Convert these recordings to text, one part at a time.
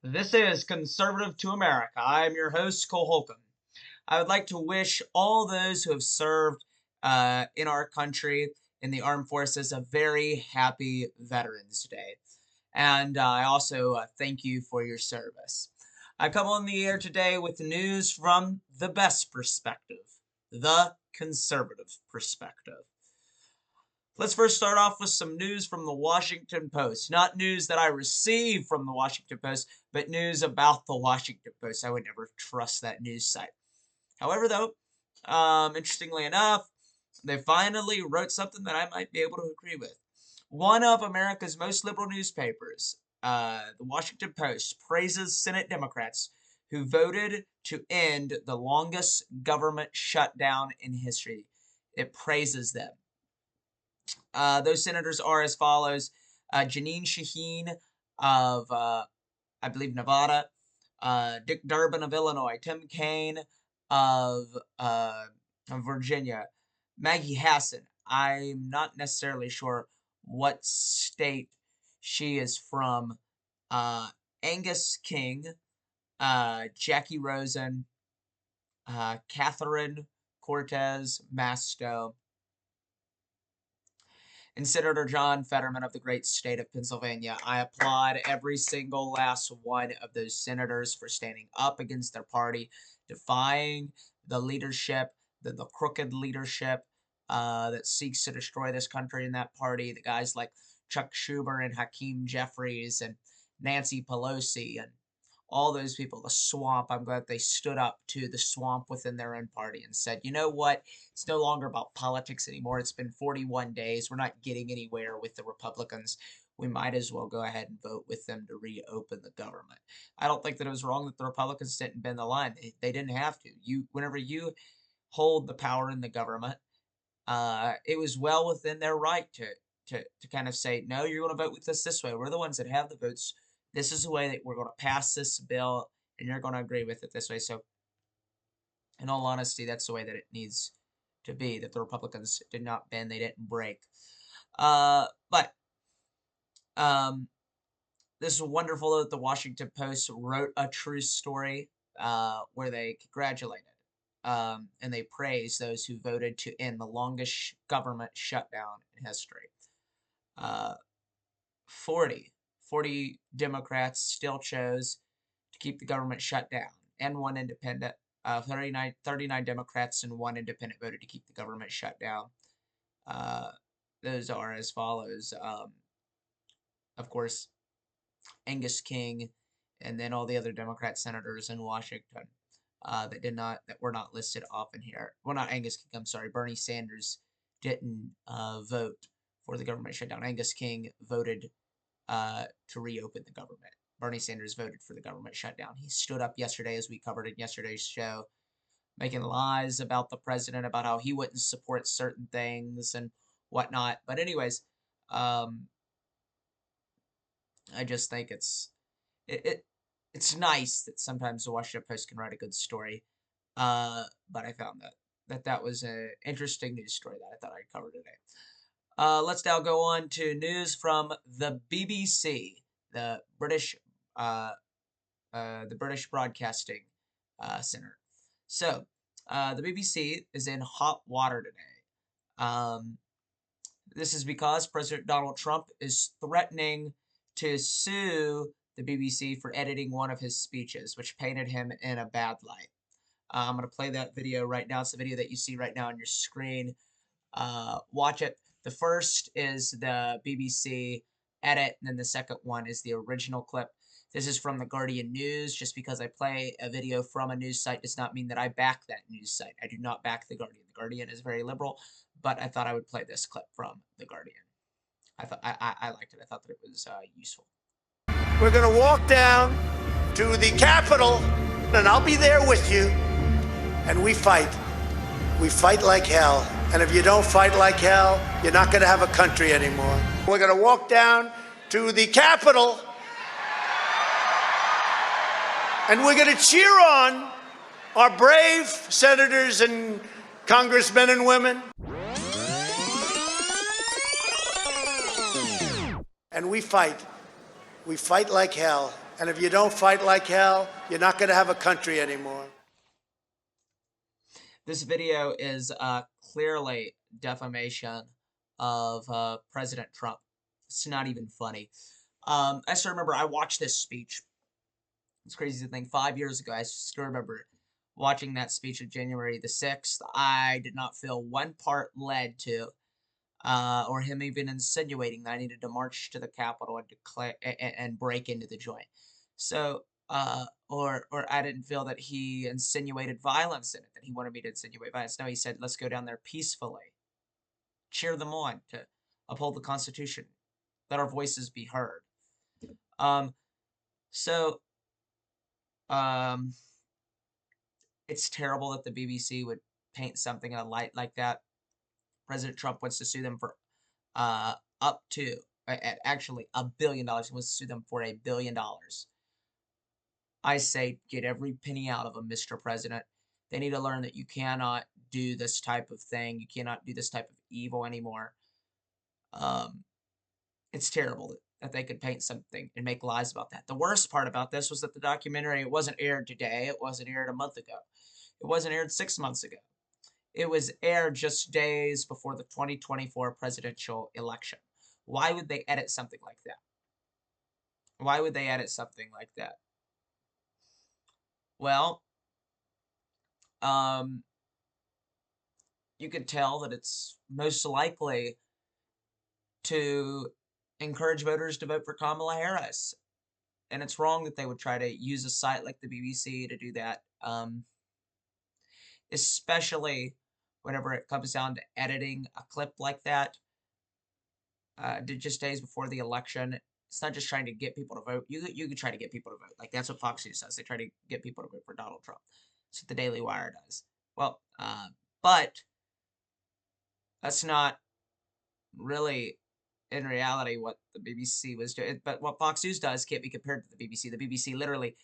This is Conservative to America. I am your host, Cole Holcomb. I would like to wish all those who have served in our country in the armed forces a very happy Veterans Day. And I also thank you for your service. I come on the air today with news from the best perspective, the conservative perspective. Let's first start off with some news from the Washington Post. Not news that I received from the Washington Post, but news about the Washington Post. I would never trust that news site. However, though, interestingly enough, they finally wrote something that I might be able to agree with. One of America's most liberal newspapers, the Washington Post, praises Senate Democrats who voted to end the longest government shutdown in history. It praises them. Those senators are as follows: Janine Shaheen of, I believe, Nevada, Dick Durbin of Illinois, Tim Kaine of Virginia, Maggie Hassan. I'm not necessarily sure what state she is from. Angus King, Jackie Rosen, Catherine Cortez Masto, and Senator John Fetterman of the great state of Pennsylvania. I applaud every single last one of those senators for standing up against their party, defying the leadership, the crooked leadership that seeks to destroy this country in that party. The guys like Chuck Schumer and Hakeem Jeffries and Nancy Pelosi and all those people, the swamp. I'm glad they stood up to the swamp within their own party and said, you know what? It's no longer about politics anymore. It's been 41 days. We're not getting anywhere with the Republicans. We might as well go ahead and vote with them to reopen the government. I don't think that it was wrong that the Republicans didn't bend the line. They didn't have to. Whenever you hold the power in the government, it was well within their right to kind of say, no, you're going to vote with us this way. We're the ones that have the votes. This is the way that we're going to pass this bill, and you're going to agree with it this way. So, in all honesty, that's the way that it needs to be, that the Republicans did not bend, they didn't break. But this is wonderful that the Washington Post wrote a true story where they congratulated and they praised those who voted to end the longest government shutdown in history. 40 Democrats still chose to keep the government shut down, and one independent. 39 Democrats and one independent voted to keep the government shut down. Those are as follows. Of course, Angus King, and then all the other Democrat senators in Washington that were not listed off in here. Well, not Angus King. I'm sorry, Bernie Sanders didn't vote for the government shutdown. Angus King voted to reopen the government. Bernie Sanders voted for the government shutdown. He stood up yesterday, as we covered in yesterday's show, making lies about the president, about how he wouldn't support certain things and whatnot. But anyways, I just think it's nice that sometimes the Washington Post can write a good story. But I found that was an interesting news story that I thought I'd cover today. Let's now go on to news from the BBC, the British Broadcasting Center. So, the BBC is in hot water today. This is because President Donald Trump is threatening to sue the BBC for editing one of his speeches, which painted him in a bad light. I'm going to play that video right now. It's the video that you see right now on your screen. Watch it. The first is the BBC edit, and then the second one is the original clip. This is from the Guardian News. Just because I play a video from a news site does not mean that I back that news site. I do not back the Guardian. The Guardian is very liberal, but I thought I would play this clip from the Guardian. I liked it. I thought that it was useful. We're going to walk down to the Capitol, and I'll be there with you, and we fight. We fight like hell. And if you don't fight like hell, you're not going to have a country anymore. We're going to walk down to the Capitol, and we're going to cheer on our brave senators and congressmen and women. And we fight. We fight like hell. And if you don't fight like hell, you're not going to have a country anymore. This video is clearly defamation of President Trump. It's not even funny. I still remember I watched this speech. It's crazy to think 5 years ago, I still remember watching that speech of January the 6th. I did not feel one part led to, or him even insinuating that I needed to march to the Capitol and declare and break into the joint. So, or I didn't feel that he insinuated violence in it, that he wanted me to insinuate violence. No, he said, let's go down there peacefully, cheer them on to uphold the Constitution, let our voices be heard. Um, so, um, it's terrible that the BBC would paint something in a light like that. President Trump wants to sue them for up to actually $1 billion. He wants to sue them for $1 billion. I say get every penny out of them, Mr. President. They need to learn that you cannot do this type of thing. You cannot do this type of evil anymore. Um, it's terrible that they could paint something and make lies about that. The worst part about this was that the documentary, it wasn't aired today. It wasn't aired a month ago. It wasn't aired 6 months ago. It was aired just days before the 2024 presidential election. Why would they edit something like that? Why would they edit something like that? Well, um, you could tell that it's most likely to encourage voters to vote for Kamala Harris. And it's wrong that they would try to use a site like the BBC to do that, especially whenever it comes down to editing a clip like that. Just days before the election, it's not just trying to get people to vote. You could try to get people to vote. Like, that's what Fox News does. They try to get people to vote for Donald Trump. That's what the Daily Wire does. Well, but that's not really in reality what the BBC was doing. But what Fox News does can't be compared to the BBC. The BBC literally,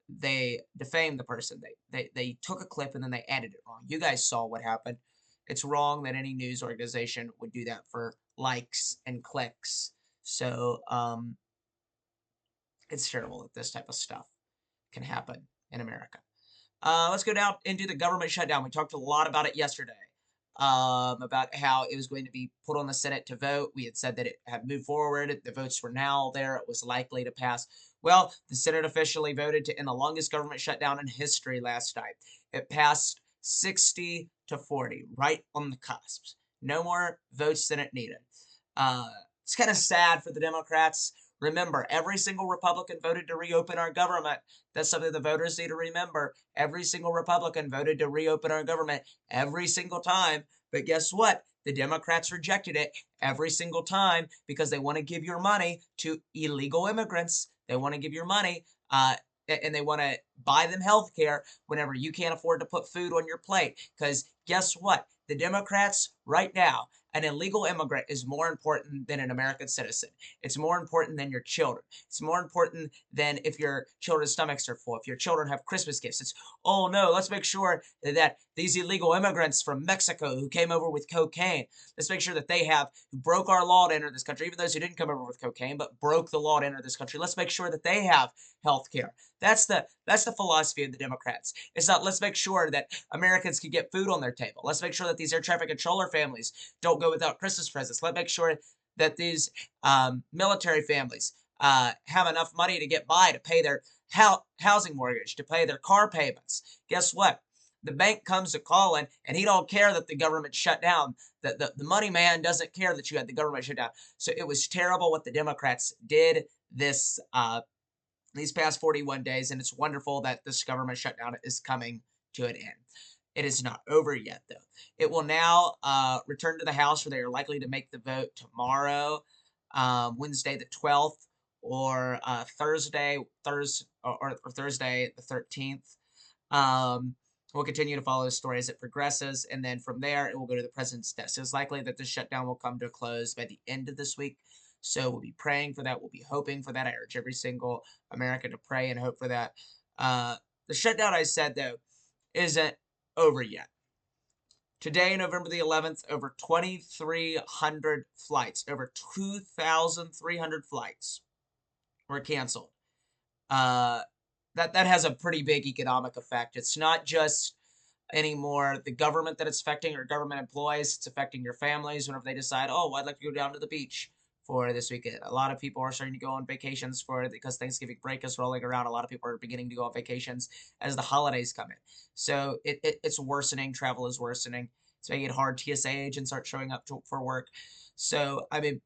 they defamed the person. They took a clip and then they edited it wrong. You guys saw what happened. It's wrong that any news organization would do that for likes and clicks. So it's terrible that this type of stuff can happen in America. Let's go down into the government shutdown. We talked a lot about it yesterday, about how it was going to be put on the Senate to vote. We had said that it had moved forward. The votes were now there. It was likely to pass. Well, the Senate officially voted to end the longest government shutdown in history last night. It passed 60 to 40, right on the cusp. No more votes than it needed. It's kind of sad for the Democrats. Remember, every single Republican voted to reopen our government. That's something the voters need to remember. Every single Republican voted to reopen our government every single time. But guess what? The Democrats rejected it every single time because they want to give your money to illegal immigrants. They want to give your money, and they want to buy them health care whenever you can't afford to put food on your plate. Because guess what? The Democrats, right now, an illegal immigrant is more important than an American citizen. It's more important than your children. It's more important than if your children's stomachs are full, if your children have Christmas gifts. It's, oh no, let's make sure that these illegal immigrants from Mexico who came over with cocaine, let's make sure that they have, who broke our law to enter this country, even those who didn't come over with cocaine, but broke the law to enter this country, let's make sure that they have health care. That's the philosophy of the Democrats. It's not, let's make sure that Americans can get food on their table. Let's make sure that these air traffic controller families don't go without Christmas presents. Let's make sure that these military families have enough money to get by to pay their housing mortgage, to pay their car payments. Guess what? The bank comes to calling, and he don't care that the government shut down. The money man doesn't care that you had the government shut down. So it was terrible what the Democrats did this these past 41 days, and it's wonderful that this government shutdown is coming to an end. It is not over yet, though. It will now return to the House, where they are likely to make the vote tomorrow, Wednesday the 12th, or Thursday the 13th. We'll continue to follow the story as it progresses, and then from there, it will go to the president's desk. So it's likely that the shutdown will come to a close by the end of this week. So we'll be praying for that. We'll be hoping for that. I urge every single American to pray and hope for that. The shutdown, I said, though, isn't over yet. Today, November the 11th, over 2,300 flights, over 2,300 flights were canceled. uh, that has a pretty big economic effect. It's not just anymore the government that it's affecting or government employees. It's affecting your families whenever they decide, oh, well, I'd like to go down to the beach for this weekend. A lot of people are starting to go on vacations for because Thanksgiving break is rolling around. A lot of people are beginning to go on vacations as the holidays come in. So it's worsening. Travel is worsening. It's making it hard. TSA agents aren't showing up for work. So I mean,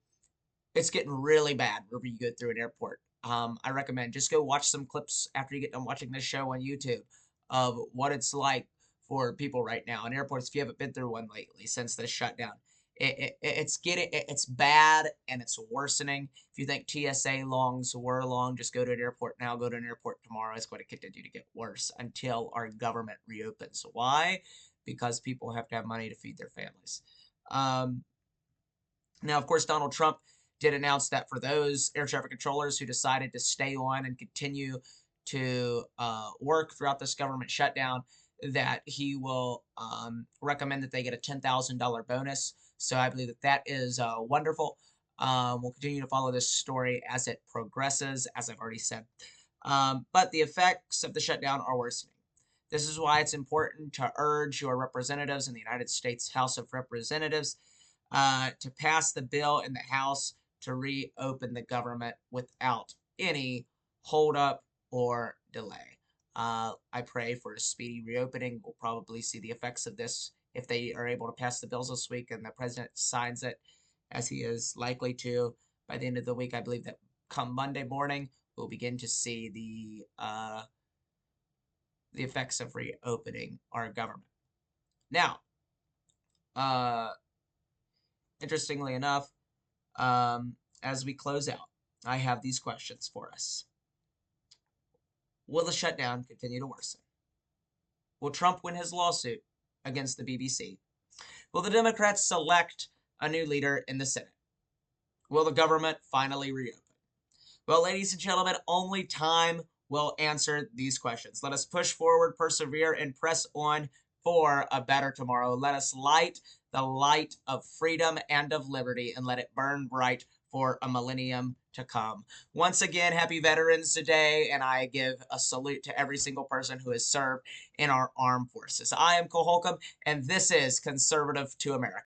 it's getting really bad whenever you go through an airport. I recommend just go watch some clips after you get done watching this show on YouTube of what it's like for people right now in airports. If you haven't been through one lately since this shutdown, it's bad and it's worsening. If you think TSA longs were long, just go to an airport now. Go to an airport tomorrow. It's going to continue to get worse until our government reopens. Why? Because people have to have money to feed their families. Um, Now, of course, Donald Trump did announce that for those air traffic controllers who decided to stay on and continue to work throughout this government shutdown, that he will recommend that they get a $10,000 bonus. So I believe that that is wonderful. We'll continue to follow this story as it progresses, as I've already said. But the effects of the shutdown are worsening. This is why it's important to urge your representatives in the United States House of Representatives to pass the bill in the House to reopen the government without any holdup or delay. I pray for a speedy reopening. We'll probably see the effects of this if they are able to pass the bills this week and the president signs it, as he is likely to by the end of the week. I believe that come Monday morning, we'll begin to see the effects of reopening our government. Now, uh, interestingly enough, as we close out, I have these questions for us. Will the shutdown continue to worsen? Will Trump win his lawsuit against the BBC? Will the Democrats select a new leader in the Senate? Will the government finally reopen? Well, ladies and gentlemen, only time will answer these questions. Let us push forward, persevere, and press on for a better tomorrow. Let us light the light of freedom and of liberty and let it burn bright for a millennium to come. Once again, happy Veterans Day, and I give a salute to every single person who has served in our armed forces. I am Cole Holcomb, and this is Conservative to America.